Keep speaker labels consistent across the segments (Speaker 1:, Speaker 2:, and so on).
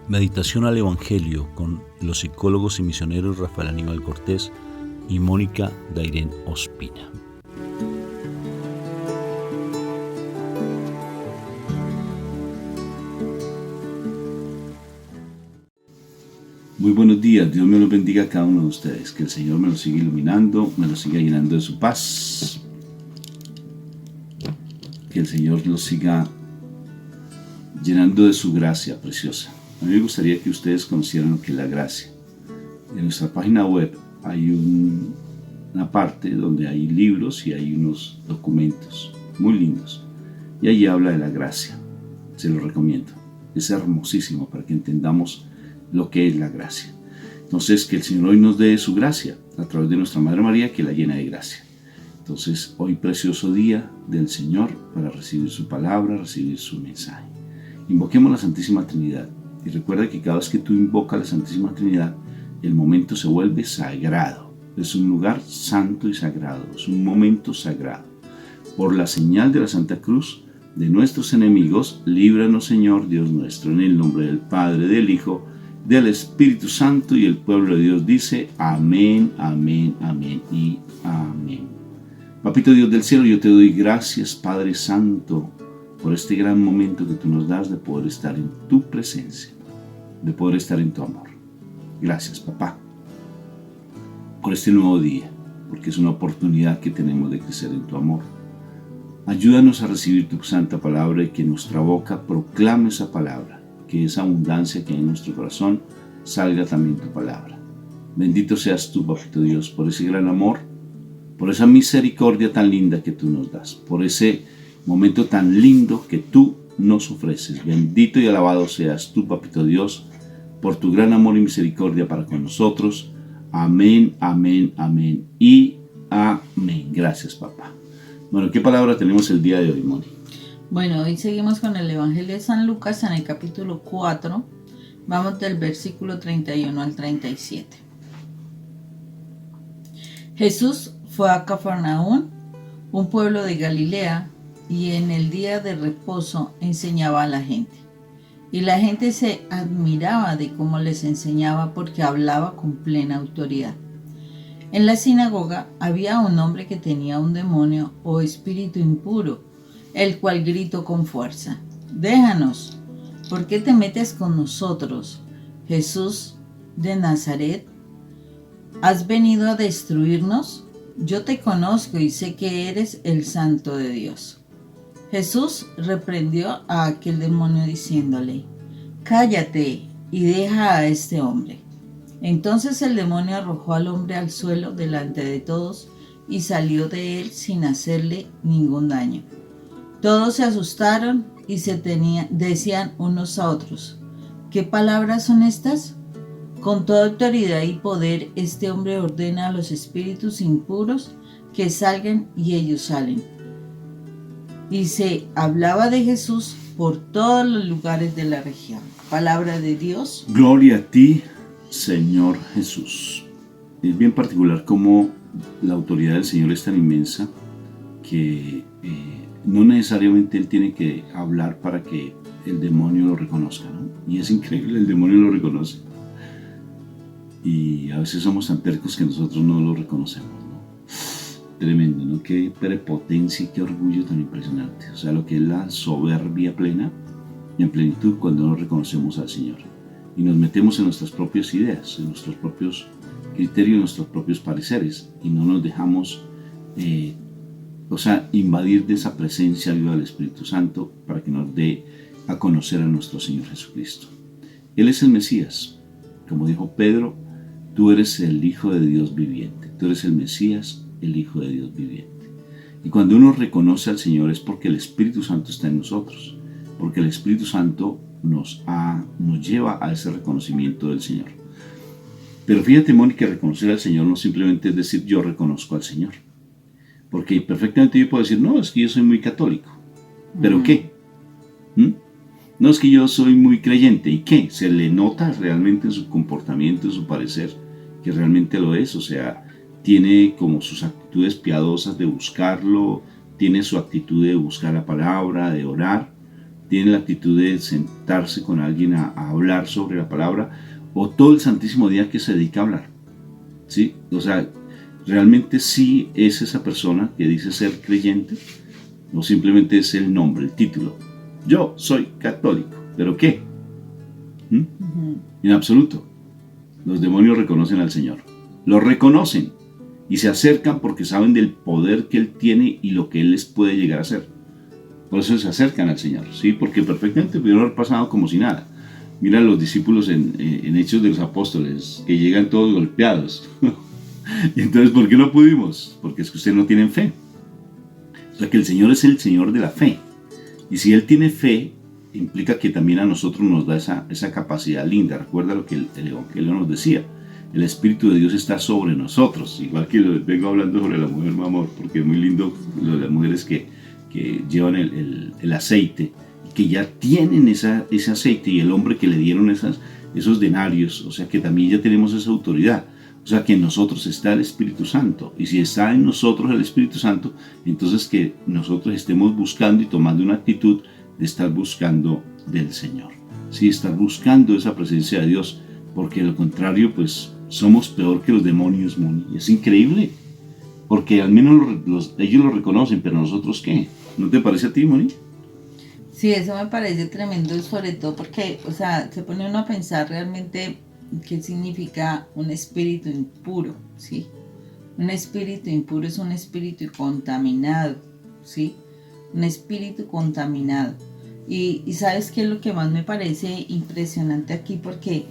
Speaker 1: Meditación al Evangelio con los psicólogos y misioneros Rafael Aníbal Cortés y Mónica Dairén Ospina. Muy buenos días, Dios me los bendiga a cada uno de ustedes, que el Señor me los siga iluminando, me los siga llenando de su paz, que el Señor los siga llenando de su gracia preciosa. A mí me gustaría que ustedes conocieran lo que es la gracia. En nuestra página web hay una parte donde hay libros y hay unos documentos muy lindos. Y allí habla de la gracia. Se lo recomiendo. Es hermosísimo para que entendamos lo que es la gracia. Entonces, que el Señor hoy nos dé su gracia a través de nuestra Madre María, que la llena de gracia. Entonces, hoy precioso día del Señor para recibir su palabra, recibir su mensaje. Invoquemos la Santísima Trinidad. Y recuerda que cada vez que tú invocas la Santísima Trinidad, el momento se vuelve sagrado. Es un lugar santo y sagrado. Es un momento sagrado. Por la señal de la Santa Cruz de nuestros enemigos, líbranos, Señor Dios nuestro. En el nombre del Padre, del Hijo, del Espíritu Santo, y el pueblo de Dios dice amén, amén, amén y amén. Papito Dios del cielo, yo te doy gracias, Padre Santo, por este gran momento que tú nos das de poder estar en tu presencia, de poder estar en tu amor. Gracias, papá, por este nuevo día, porque es una oportunidad que tenemos de crecer en tu amor. Ayúdanos a recibir tu santa palabra y que nuestra boca proclame esa palabra, que esa abundancia que hay en nuestro corazón salga también tu palabra. Bendito seas tú, papito Dios, por ese gran amor, por esa misericordia tan linda que tú nos das, por ese momento tan lindo que tú nos ofreces. Bendito y alabado seas tú, papito Dios, por tu gran amor y misericordia para con nosotros. Amén, amén, amén y amén. Gracias, papá. Bueno, ¿qué palabra tenemos el día de hoy, Moni?
Speaker 2: Bueno, hoy seguimos con el Evangelio de San Lucas en el capítulo 4. Vamos del versículo 31 al 37. Jesús fue a Cafarnaún, un pueblo de Galilea, y en el día de reposo enseñaba a la gente. Y la gente se admiraba de cómo les enseñaba, porque hablaba con plena autoridad. En la sinagoga había un hombre que tenía un demonio o espíritu impuro, el cual gritó con fuerza: «Déjanos, ¿por qué te metes con nosotros, Jesús de Nazaret? ¿Has venido a destruirnos? Yo te conozco y sé que eres el Santo de Dios». Jesús reprendió a aquel demonio diciéndole: «Cállate y deja a este hombre». Entonces el demonio arrojó al hombre al suelo delante de todos y salió de él sin hacerle ningún daño. Todos se asustaron y decían unos a otros: «¿Qué palabras son estas? Con toda autoridad y poder este hombre ordena a los espíritus impuros que salgan y ellos salen». Y se hablaba de Jesús por todos los lugares de la región. Palabra de Dios.
Speaker 1: Gloria a ti, Señor Jesús. Es bien particular cómo la autoridad del Señor es tan inmensa que no necesariamente Él tiene que hablar para que el demonio lo reconozca, ¿no? Y es increíble, el demonio lo reconoce. Y a veces somos tan tercos que nosotros no lo reconocemos, ¿no? Tremendo, ¿no? Qué prepotencia y qué orgullo tan impresionante. O sea, lo que es la soberbia plena y en plenitud cuando no reconocemos al Señor. Y nos metemos en nuestras propias ideas, en nuestros propios criterios, en nuestros propios pareceres. Y no nos dejamos, invadir de esa presencia viva del Espíritu Santo para que nos dé a conocer a nuestro Señor Jesucristo. Él es el Mesías. Como dijo Pedro, tú eres el Hijo de Dios viviente. Tú eres el Mesías, el Hijo de Dios viviente. Y cuando uno reconoce al Señor es porque el Espíritu Santo está en nosotros, porque el Espíritu Santo nos lleva a ese reconocimiento del Señor. Pero fíjate, Mónica, reconocer al Señor no simplemente es decir yo reconozco al Señor, porque perfectamente yo puedo decir no, es que yo soy muy católico, ¿pero qué? No, es que yo soy muy creyente, ¿y qué? ¿Se le nota realmente en su comportamiento, en su parecer, que realmente lo es? O sea, tiene como sus actitudes piadosas de buscarlo, tiene su actitud de buscar la palabra, de orar, tiene la actitud de sentarse con alguien a hablar sobre la palabra, o todo el santísimo día que se dedica a hablar, ¿sí? O sea, realmente sí es esa persona que dice ser creyente, o simplemente es el nombre, el título. Yo soy católico, ¿pero qué? En absoluto. Los demonios reconocen al Señor, lo reconocen y se acercan porque saben del poder que Él tiene y lo que Él les puede llegar a hacer. Por eso se acercan al Señor, ¿sí? Porque perfectamente pudieron haber pasado como si nada. Mira a los discípulos en Hechos de los Apóstoles, que llegan todos golpeados. Y entonces, ¿por qué no pudimos? Porque es que ustedes no tienen fe. O sea que el Señor es el Señor de la fe. Y si Él tiene fe, implica que también a nosotros nos da esa capacidad linda. Recuerda lo que el Evangelio nos decía. El Espíritu de Dios está sobre nosotros. Igual que vengo hablando sobre la mujer mamor, porque es muy lindo lo de las mujeres que llevan el aceite, que ya tienen ese aceite, y el hombre que le dieron esos denarios. O sea que también ya tenemos esa autoridad. O sea que en nosotros está el Espíritu Santo. Y si está en nosotros el Espíritu Santo, entonces que nosotros estemos buscando y tomando una actitud de estar buscando del Señor. Sí, estar buscando esa presencia de Dios, porque de lo contrario, pues somos peor que los demonios, Moni. Es increíble, porque al menos ellos lo reconocen, pero nosotros ¿qué? ¿No te parece a ti, Moni?
Speaker 2: Sí, eso me parece tremendo, sobre todo porque, o sea, se pone uno a pensar realmente qué significa un espíritu impuro, ¿sí? Un espíritu impuro es un espíritu contaminado, ¿sí? Un espíritu contaminado. Y ¿sabes qué es lo que más me parece impresionante aquí? Porque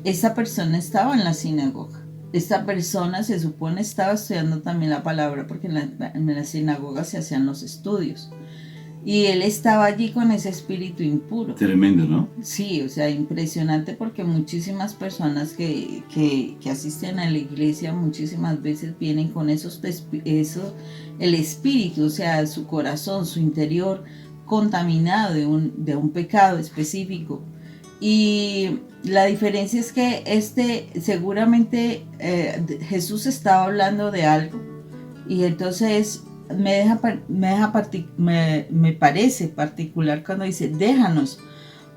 Speaker 2: esta persona estaba en la sinagoga. Esta persona se supone estaba estudiando también la palabra, porque en la sinagoga se hacían los estudios. Y él estaba allí con ese espíritu impuro.
Speaker 1: Tremendo, ¿no?
Speaker 2: Sí, o sea, impresionante, porque muchísimas personas que asisten a la iglesia muchísimas veces vienen con el espíritu, o sea, su corazón, su interior contaminado de un pecado específico. Y la diferencia es que seguramente Jesús estaba hablando de algo, y entonces me parece particular cuando dice, déjanos,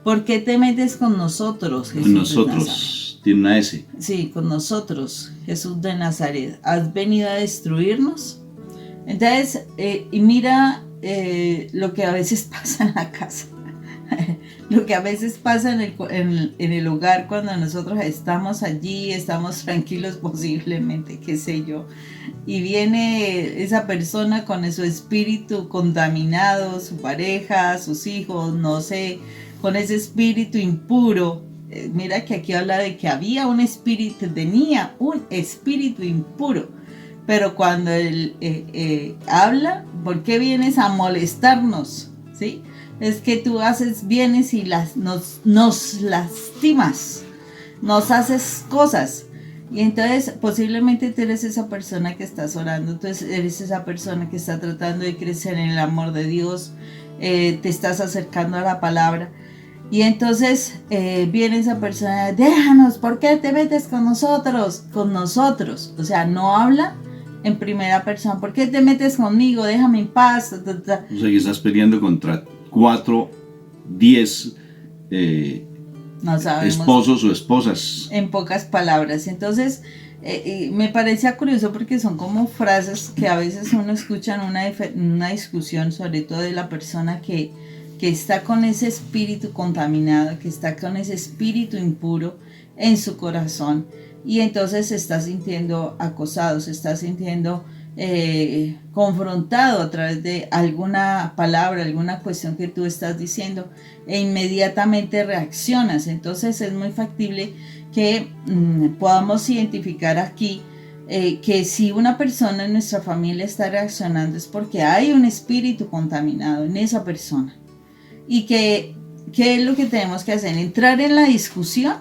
Speaker 2: ¿por qué te metes con nosotros, Jesús?
Speaker 1: Con nosotros, tiene una S.
Speaker 2: Sí, con nosotros, Jesús de Nazaret, ¿has venido a destruirnos? Entonces, y mira lo que a veces pasa en la casa. Lo que a veces pasa en el hogar, cuando nosotros estamos allí, estamos tranquilos posiblemente, qué sé yo, y viene esa persona con su espíritu contaminado, su pareja, sus hijos, no sé, con ese espíritu impuro. Mira que aquí habla de que tenía un espíritu impuro, pero cuando él habla, ¿por qué vienes a molestarnos? ¿Sí? Es que tú vienes y nos lastimas, nos haces cosas. Y entonces posiblemente tú eres esa persona que estás orando, entonces eres esa persona que está tratando de crecer en el amor de Dios, te estás acercando a la palabra. Y entonces viene esa persona, déjanos, ¿por qué te metes con nosotros? Con nosotros, o sea, no habla en primera persona, ¿por qué te metes conmigo? Déjame en paz.
Speaker 1: O sea, que estás peleando contra 4, 10 esposos o esposas.
Speaker 2: En pocas palabras. Entonces, me parecía curioso porque son como frases que a veces uno escucha en una discusión, sobre todo de la persona que está con ese espíritu contaminado, que está con ese espíritu impuro en su corazón, y entonces se está sintiendo acosado, se está sintiendo confrontado a través de alguna palabra, alguna cuestión que tú estás diciendo, e inmediatamente reaccionas. Entonces es muy factible que podamos identificar aquí que si una persona en nuestra familia está reaccionando es porque hay un espíritu contaminado en esa persona. Y ¿qué es lo que tenemos que hacer? ¿Entrar en la discusión?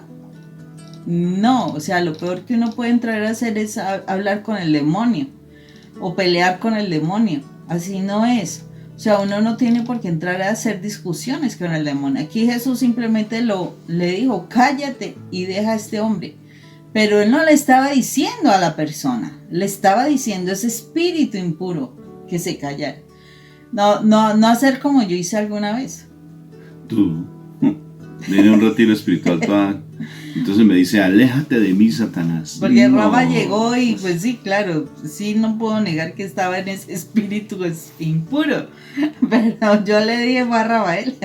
Speaker 2: No, o sea, lo peor que uno puede entrar a hacer es hablar con el demonio o pelear con el demonio. Así no es. O sea, uno no tiene por qué entrar a hacer discusiones con el demonio. Aquí Jesús simplemente le dijo, cállate y deja a este hombre. Pero él no le estaba diciendo a la persona, le estaba diciendo a ese espíritu impuro que se callara. No hacer como yo hice alguna vez.
Speaker 1: Tú. Vine a un retiro espiritual toda. Entonces me dice, aléjate de mí, Satanás.
Speaker 2: Porque
Speaker 1: No.
Speaker 2: Rafa llegó y pues sí, claro, sí, no puedo negar que estaba en ese espíritu impuro. Pero yo le dije, fue a Rafael.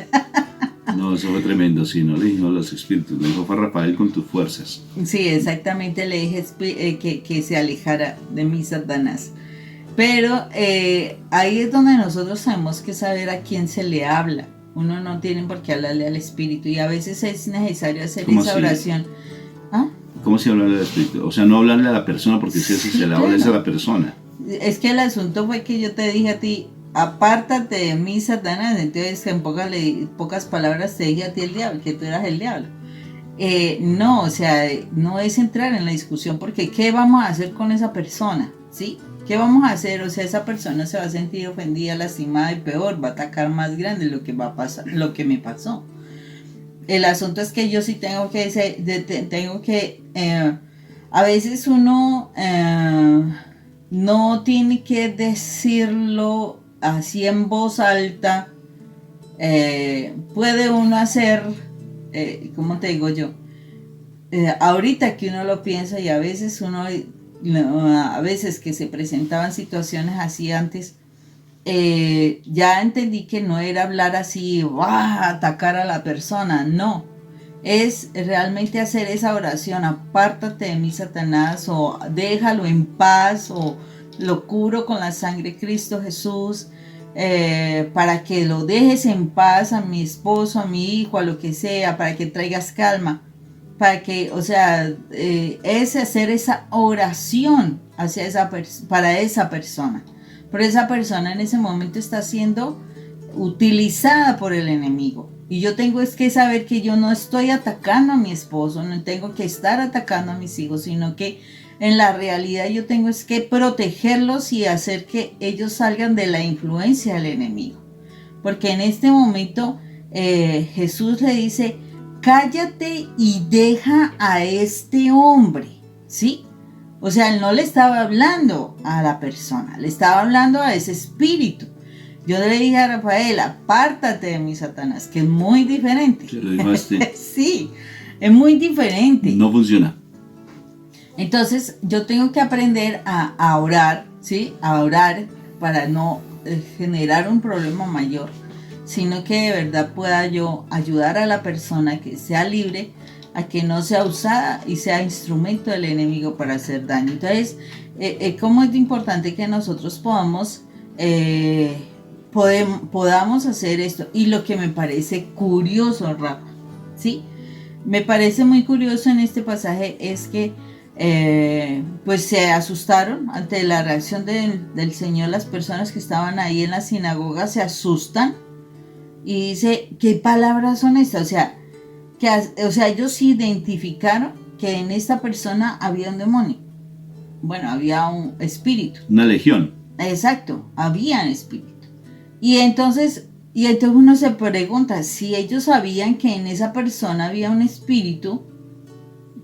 Speaker 1: No, eso fue tremendo, sí, no le dijo a los espíritus, le dijo, fue Rafael con tus fuerzas.
Speaker 2: Sí, exactamente, le dije que se alejara de mí, Satanás. Pero ahí es donde nosotros tenemos que saber a quién se le habla. Uno no tiene por qué hablarle al espíritu y a veces es necesario hacer esa
Speaker 1: así?
Speaker 2: oración. ¿Ah?
Speaker 1: ¿Cómo se habla al espíritu? O sea, no hablarle a la persona, porque si así se le habla es a la persona.
Speaker 2: Es que el asunto fue que yo te dije a ti, apártate de mí, Satanás. Entonces en pocas palabras te dije a ti el diablo, que tú eras el diablo. No, o sea, no es entrar en la discusión, porque ¿qué vamos a hacer con esa persona? ¿Sí? ¿Qué vamos a hacer? O sea, esa persona se va a sentir ofendida, lastimada y peor, va a atacar más grande lo que va a pasar, lo que me pasó. El asunto es que yo sí tengo que a veces uno no tiene que decirlo así en voz alta. Puede uno hacer, ¿cómo te digo yo? Ahorita que uno lo piensa y a veces que se presentaban situaciones así antes, ya entendí que no era hablar así, atacar a la persona, no. Es realmente hacer esa oración, apártate de mí, Satanás, o déjalo en paz, o lo cubro con la sangre de Cristo Jesús, para que lo dejes en paz a mi esposo, a mi hijo, a lo que sea, para que traigas calma. Para que, o sea, es hacer esa oración para esa persona. Pero esa persona en ese momento está siendo utilizada por el enemigo. Y yo tengo es que saber que yo no estoy atacando a mi esposo, no tengo que estar atacando a mis hijos, sino que en la realidad yo tengo es que protegerlos y hacer que ellos salgan de la influencia del enemigo. Porque en este momento Jesús le dice, cállate y deja a este hombre, ¿sí? O sea, él no le estaba hablando a la persona, le estaba hablando a ese espíritu. Yo le dije a Rafael, apártate de mí, Satanás, que es muy diferente.
Speaker 1: ¿Se lo dijo a este?
Speaker 2: Sí, es muy diferente.
Speaker 1: No funciona.
Speaker 2: Entonces, yo tengo que aprender a orar, ¿sí? A orar para no generar un problema mayor, sino que de verdad pueda yo ayudar a la persona que sea libre, a que no sea usada y sea instrumento del enemigo para hacer daño. Entonces, ¿cómo es importante que nosotros podamos hacer esto? Y lo que me parece curioso, Rafa, ¿sí? Me parece muy curioso en este pasaje es que pues se asustaron ante la reacción del Señor. Las personas que estaban ahí en la sinagoga se asustan y dice, ¿qué palabras son estas? O sea, ellos identificaron que en esta persona había un demonio. Bueno, había un espíritu.
Speaker 1: Una legión.
Speaker 2: Exacto, había un espíritu. Y entonces uno se pregunta, si ellos sabían que en esa persona había un espíritu,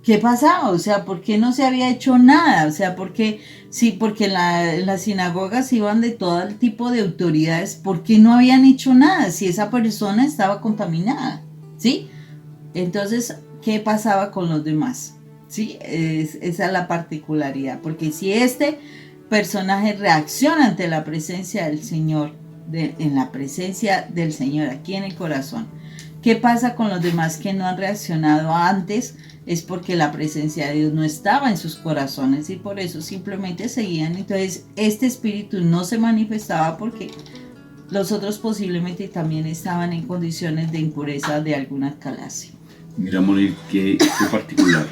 Speaker 2: ¿qué pasaba? O sea, ¿por qué no se había hecho nada? O sea, porque en las sinagogas iban de todo el tipo de autoridades, ¿por qué no habían hecho nada si esa persona estaba contaminada? ¿Sí? Entonces, ¿qué pasaba con los demás? ¿Sí? Esa es la particularidad, porque si este personaje reacciona ante la presencia del Señor, en la presencia del Señor aquí en el corazón, ¿qué pasa con los demás que no han reaccionado antes? Es porque la presencia de Dios no estaba en sus corazones y por eso simplemente seguían. Entonces este espíritu no se manifestaba porque los otros posiblemente también estaban en condiciones de impureza de alguna clase.
Speaker 1: Mira, Moni, qué particular.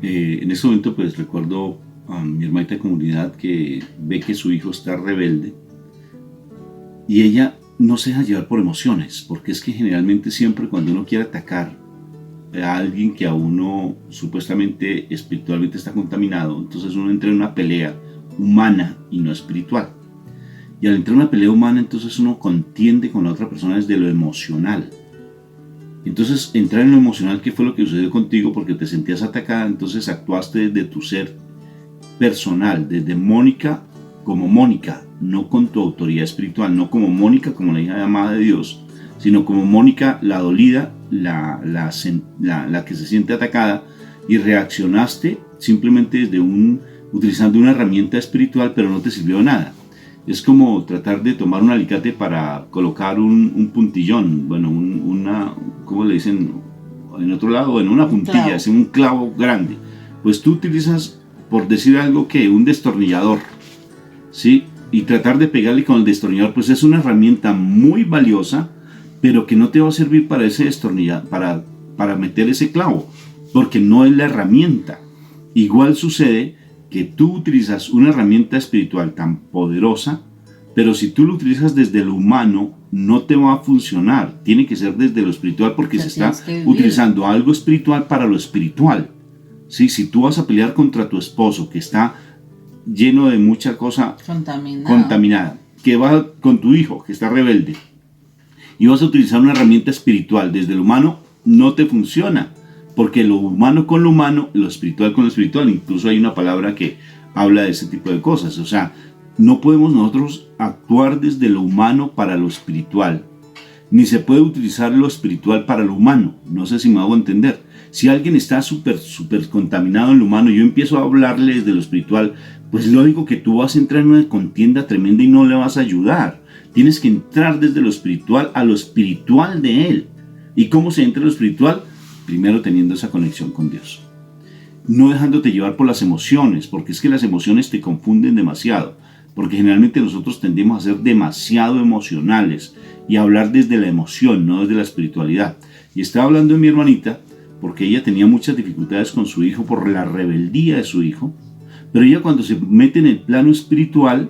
Speaker 1: En ese momento pues recuerdo a mi hermanita de comunidad que ve que su hijo está rebelde y ella no se deja llevar por emociones, porque es que generalmente siempre cuando uno quiere atacar a alguien que a uno supuestamente espiritualmente está contaminado, entonces uno entra en una pelea humana y no espiritual. Y al entrar en una pelea humana, entonces uno contiende con la otra persona desde lo emocional. Entonces, entrar en lo emocional, ¿qué fue lo que sucedió contigo? Porque te sentías atacada, entonces actuaste desde tu ser personal, desde Mónica como Mónica, no con tu autoridad espiritual, no como Mónica como la hija amada de Dios, sino como Mónica, la dolida, la que se siente atacada, y reaccionaste simplemente utilizando una herramienta espiritual, pero no te sirvió de nada. Es como tratar de tomar un alicate para colocar un puntillón, bueno, ¿cómo le dicen en otro lado? Bueno, una puntilla, es un clavo grande. Pues tú utilizas, por decir algo, que un destornillador, ¿sí? Y tratar de pegarle con el destornillador, pues es una herramienta muy valiosa, pero que no te va a servir para ese destornillador, para meter ese clavo, porque no es la herramienta. Igual sucede que tú utilizas una herramienta espiritual tan poderosa, pero si tú lo utilizas desde lo humano, no te va a funcionar. Tiene que ser desde lo espiritual, porque se está utilizando algo espiritual para lo espiritual. ¿Sí? Si tú vas a pelear contra tu esposo, que está lleno de mucha cosa contaminada, que va con tu hijo, que está rebelde, y vas a utilizar una herramienta espiritual desde lo humano, no te funciona. Porque lo humano con lo humano, lo espiritual con lo espiritual, incluso hay una palabra que habla de ese tipo de cosas. O sea, no podemos nosotros actuar desde lo humano para lo espiritual, ni se puede utilizar lo espiritual para lo humano. No sé si me hago entender. Si alguien está súper contaminado en lo humano y yo empiezo a hablarle desde lo espiritual, pues lógico que tú vas a entrar en una contienda tremenda y no le vas a ayudar. Tienes que entrar desde lo espiritual a lo espiritual de él. ¿Y cómo se entra en lo espiritual? Primero teniendo esa conexión con Dios. No dejándote llevar por las emociones, porque es que las emociones te confunden demasiado. Porque generalmente nosotros tendemos a ser demasiado emocionales y a hablar desde la emoción, no desde la espiritualidad. Y estaba hablando de mi hermanita, porque ella tenía muchas dificultades con su hijo por la rebeldía de su hijo. Pero ella, cuando se mete en el plano espiritual,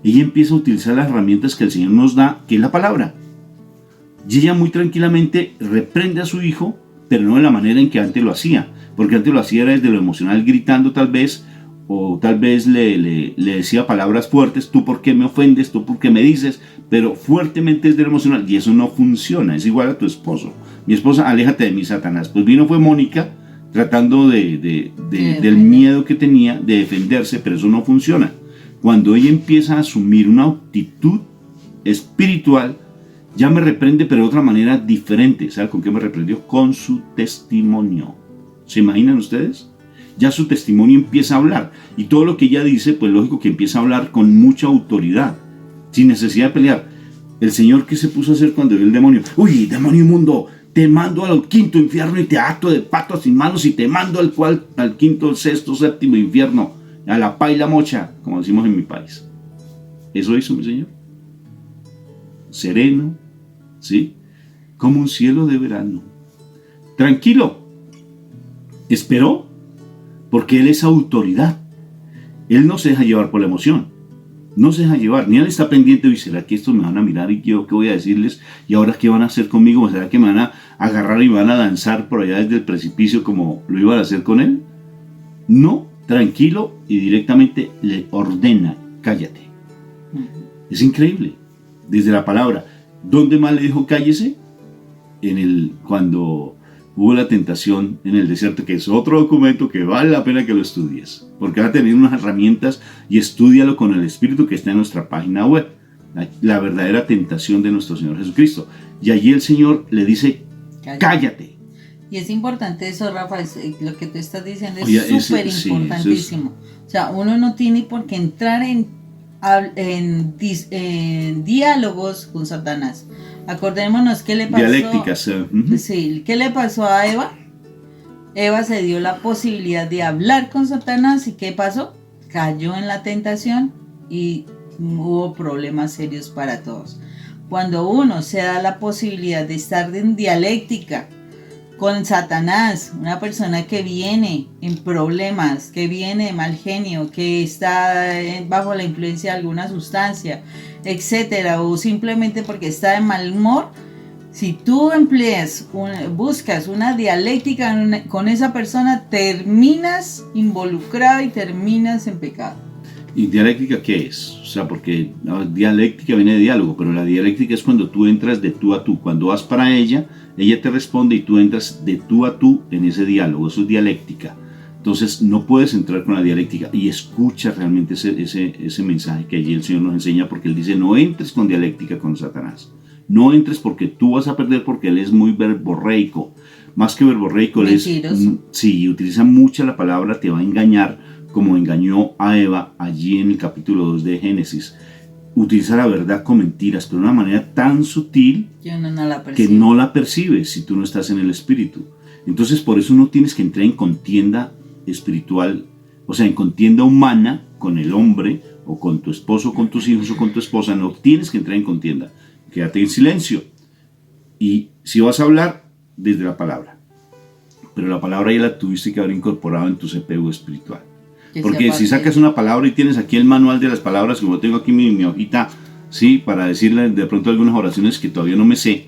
Speaker 1: ella empieza a utilizar las herramientas que el Señor nos da, que es la palabra. Y ella muy tranquilamente reprende a su hijo, pero no de la manera en que antes lo hacía, porque antes lo hacía era desde lo emocional, gritando tal vez, o tal vez le decía palabras fuertes: tú por qué me ofendes, tú por qué me dices, pero fuertemente desde lo emocional, y eso no funciona. Es igual a tu esposo. Mi esposa: aléjate de mí, Satanás. Pues fue Mónica tratando del miedo que tenía de defenderse, pero eso no funciona. Cuando ella empieza a asumir una actitud espiritual, ya me reprende, pero de otra manera diferente. ¿Sabe con qué me reprendió? Con su testimonio. ¿Se imaginan ustedes? Ya su testimonio empieza a hablar. Y todo lo que ella dice, pues lógico que empieza a hablar con mucha autoridad, sin necesidad de pelear. El Señor, ¿qué se puso a hacer cuando vio el demonio? ¡Uy, demonio inmundo! Te mando al quinto infierno y te ato de patas sin manos y te mando al quinto, sexto, séptimo infierno, a la paila mocha, como decimos en mi país. Eso hizo mi Señor. Sereno, ¿sí? Como un cielo de verano. Tranquilo. Esperó, porque Él es autoridad. Él no se deja llevar por la emoción. No se deja llevar. Ni Él está pendiente: ¿y será que estos me van a mirar y yo qué voy a decirles? ¿Y ahora qué van a hacer conmigo? ¿Será que me van a agarrar y me van a lanzar por allá desde el precipicio como lo iban a hacer con Él? No, tranquilo, y directamente le ordena: cállate. Es increíble. Desde la palabra. ¿Dónde más le dijo cállese? Cuando hubo la tentación en el desierto, que es otro documento que vale la pena que lo estudies, porque va a tener unas herramientas, y estúdialo con el Espíritu, que está en nuestra página web, la verdadera tentación de nuestro Señor Jesucristo. Y allí el Señor le dice: cállate.
Speaker 2: Y es importante eso, Rafa, lo que tú estás diciendo es súper importantísimo. O sea, uno no tiene por qué entrar en diálogos con Satanás. Acordémonos qué le pasó.
Speaker 1: Dialécticas.
Speaker 2: Sí, ¿qué le pasó a Eva? Eva se dio la posibilidad de hablar con Satanás, ¿y qué pasó? Cayó en la tentación y hubo problemas serios para todos. Cuando uno se da la posibilidad de estar en dialéctica con Satanás, una persona que viene en problemas, que viene de mal genio, que está bajo la influencia de alguna sustancia, etcétera, o simplemente porque está de mal humor, si tú buscas una dialéctica con esa persona, terminas involucrado y terminas en pecado.
Speaker 1: ¿Y dialéctica qué es? O sea, porque dialéctica viene de diálogo, pero la dialéctica es cuando tú entras de tú a tú. Cuando vas para ella te responde y tú entras de tú a tú en ese diálogo. Eso es dialéctica. Entonces no puedes entrar con la dialéctica, y escucha realmente ese mensaje que allí el Señor nos enseña, porque Él dice: no entres con dialéctica con Satanás. No entres porque tú vas a perder, porque él es muy verborreico. Más que verborreico, él es... Sí, utiliza mucha la palabra, te va a engañar, como engañó a Eva allí en el capítulo 2 de Génesis. Utiliza la verdad con mentiras, pero de una manera tan sutil que no la percibes si tú no estás en el Espíritu. Entonces por eso no tienes que entrar en contienda espiritual, o sea, en contienda humana con el hombre, o con tu esposo, con tus hijos, o con tu esposa. No tienes que entrar en contienda. Quédate en silencio. Y si vas a hablar, desde la palabra. Pero la palabra ya la tuviste que haber incorporado en tu CPU espiritual. Porque si sacas una palabra y tienes aquí el manual de las palabras, como tengo aquí mi hojita, ¿sí? Para decirle de pronto algunas oraciones que todavía no me sé,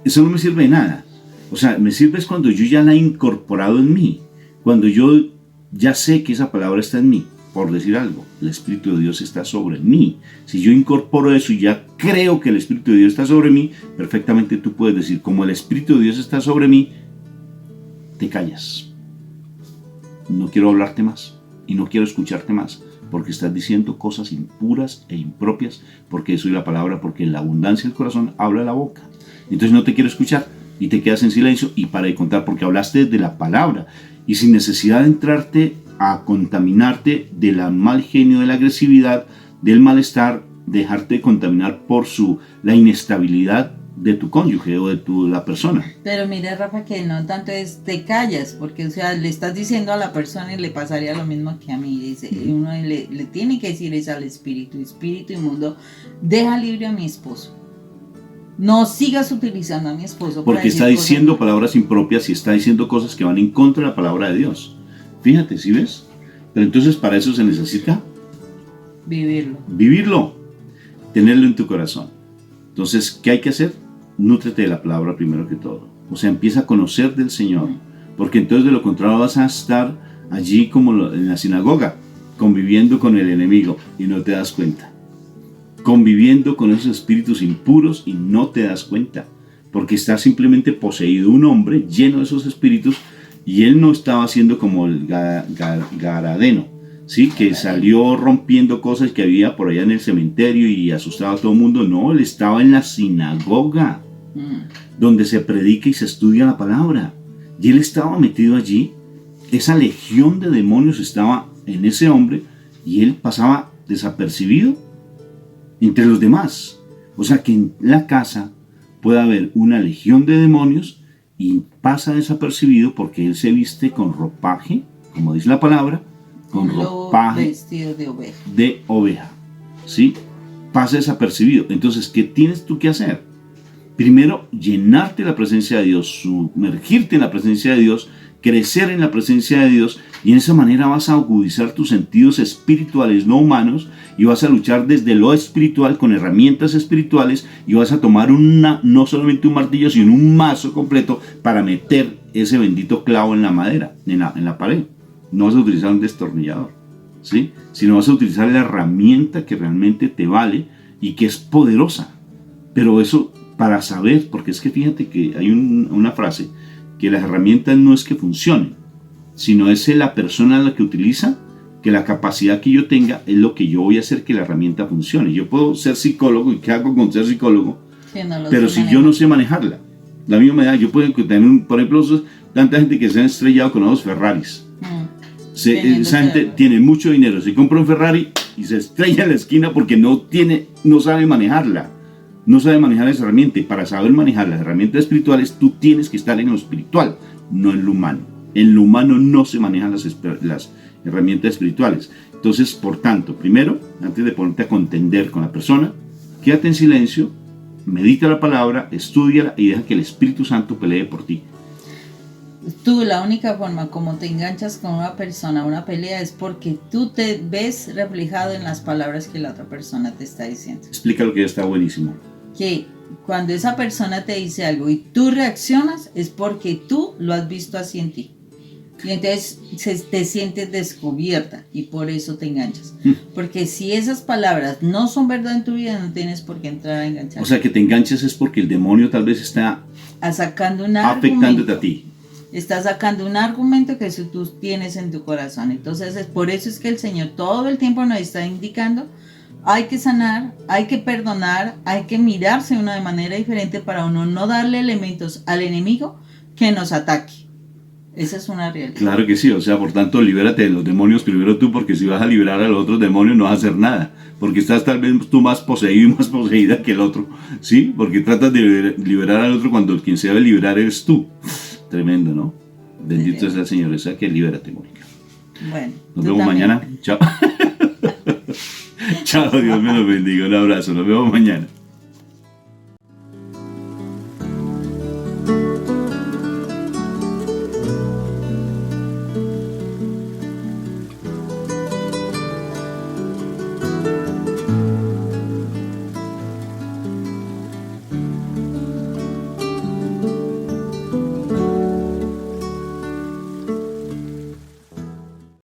Speaker 1: eso no me sirve de nada. O sea, me sirve es cuando yo ya la he incorporado en mí, cuando yo ya sé que esa palabra está en mí. Por decir algo, el Espíritu de Dios está sobre mí. Si yo incorporo eso y ya creo que el Espíritu de Dios está sobre mí, perfectamente tú puedes decir, como el Espíritu de Dios está sobre mí, te callas. No quiero hablarte más y no quiero escucharte más, porque estás diciendo cosas impuras e impropias, porque eso es la palabra, porque en la abundancia del corazón habla la boca. Entonces no te quiero escuchar y te quedas en silencio y para de contar, porque hablaste de la palabra y sin necesidad de entrarte a contaminarte del mal genio, de la agresividad, del malestar, dejarte contaminar por la inestabilidad de tu cónyuge o de la persona.
Speaker 2: Pero mira, Rafa, que no tanto es te callas, porque o sea, le estás diciendo a la persona y le pasaría lo mismo que a mí. Dice, uno le tiene que decir es al espíritu inmundo, deja libre a mi esposo. No sigas utilizando a mi esposo.
Speaker 1: Porque está diciendo palabras impropias y está diciendo cosas que van en contra de la palabra de Dios. Fíjate, ¿sí ves? Pero entonces para eso se necesita vivirlo, tenerlo en tu corazón. Entonces, ¿qué hay que hacer? Nútrete de la palabra primero que todo. O sea, empieza a conocer del Señor, porque entonces de lo contrario vas a estar allí como en la sinagoga, conviviendo con el enemigo y no te das cuenta. Conviviendo con esos espíritus impuros y no te das cuenta, porque está simplemente poseído un hombre lleno de esos espíritus. Y él no estaba haciendo como el Garadeno, ¿sí? Que salió rompiendo cosas que había por allá en el cementerio y asustaba a todo el mundo. No, él estaba en la sinagoga, donde se predica y se estudia la palabra. Y él estaba metido allí. Esa legión de demonios estaba en ese hombre y él pasaba desapercibido entre los demás. O sea que en la casa puede haber una legión de demonios y pasa desapercibido porque él se viste con ropaje, como dice la palabra, con ropaje
Speaker 2: vestido
Speaker 1: de oveja, ¿sí? Pasa desapercibido. Entonces, ¿qué tienes tú que hacer? Primero, llenarte de la presencia de Dios, sumergirte en la presencia de Dios, crecer en la presencia de Dios, y en esa manera vas a agudizar tus sentidos espirituales, no humanos, y vas a luchar desde lo espiritual con herramientas espirituales, y vas a tomar no solamente un martillo, sino un mazo completo para meter ese bendito clavo en la madera, en la pared. No vas a utilizar un destornillador, ¿sí? Sino vas a utilizar la herramienta que realmente te vale y que es poderosa. Pero eso para saber, porque es que fíjate que hay una frase, que las herramientas no es que funcionen, sino es la persona la que utiliza, que la capacidad que yo tenga es lo que yo voy a hacer que la herramienta funcione. Yo puedo ser psicólogo, ¿y qué hago con ser psicólogo? Pero si yo no sé manejarla, la misma manera, yo puedo tener, por ejemplo, tanta gente que se ha estrellado con los Ferraris. Esa gente tiene mucho dinero, se compra un Ferrari y se estrella en la esquina porque no sabe manejarla. No sabe manejar esa herramienta, y para saber manejar las herramientas espirituales tú tienes que estar en lo espiritual, no en lo humano. En lo humano no se manejan las herramientas espirituales. Entonces, por tanto, primero, antes de ponerte a contender con la persona, quédate en silencio, medita la palabra, estúdiala y deja que el Espíritu Santo pelee por ti.
Speaker 2: Tú, la única forma como te enganchas con una persona, una pelea, es porque tú te ves reflejado en las palabras que la otra persona te está diciendo.
Speaker 1: Explica lo que ya está buenísimo.
Speaker 2: Que cuando esa persona te dice algo y tú reaccionas, es porque tú lo has visto así en ti. Y entonces te sientes descubierta y por eso te enganchas. Porque si esas palabras no son verdad en tu vida, no tienes por qué entrar a enganchar.
Speaker 1: O sea, que te enganches es porque el demonio tal vez está afectándote a ti.
Speaker 2: Está sacando un argumento que tú tienes en tu corazón. Entonces, por eso es que el Señor todo el tiempo nos está indicando hay que sanar, hay que perdonar, hay que mirarse uno de manera diferente para uno no darle elementos al enemigo que nos ataque. Esa es una realidad.
Speaker 1: Claro que sí, o sea, por tanto, libérate de los demonios primero tú, porque si vas a liberar a los otros demonios no vas a hacer nada, porque estás tal vez tú más poseído y más poseída que el otro, ¿sí? Porque tratas de liberar al otro cuando quien se debe liberar eres tú. Tremendo, ¿no? Bendito sea el Señor, o sea que libérate, Mónica.
Speaker 2: Bueno,
Speaker 1: Nos vemos mañana. Chao. Chao, Dios me los bendiga. Un abrazo, nos vemos mañana.